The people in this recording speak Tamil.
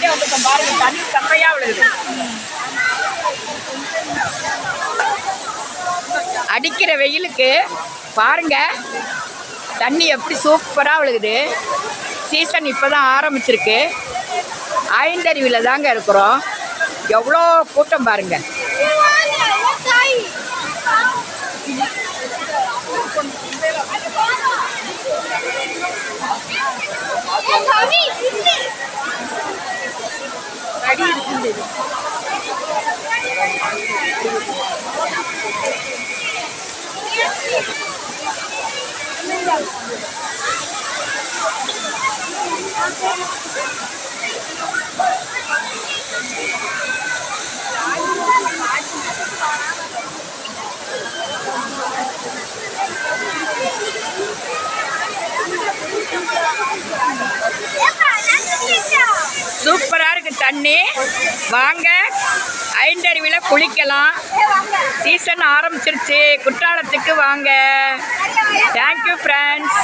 குளிச்சுட்டே வந்துருக்கோம் பாருங்க, தண்ணி செம்மையா விழுகுது. அடிக்கிற வெயிலுக்கு பாருங்க தண்ணி எப்படி சூப்பராக விழுகுது. சீசன் இப்போ தான் ஆரம்பிச்சிருக்கு. ஐந்தருவியில் தாங்க இருக்கிறோம். எவ்வளோ கூட்டம் பாருங்க. அடி இருக்குது. சூப்பரா இருக்கு தண்ணி. வாங்க ஐந்தருவியில் குளிக்கலாம். சீசன் ஆரம்பிச்சிருச்சு. குற்றாலத்துக்கு வாங்க. Thank you friends.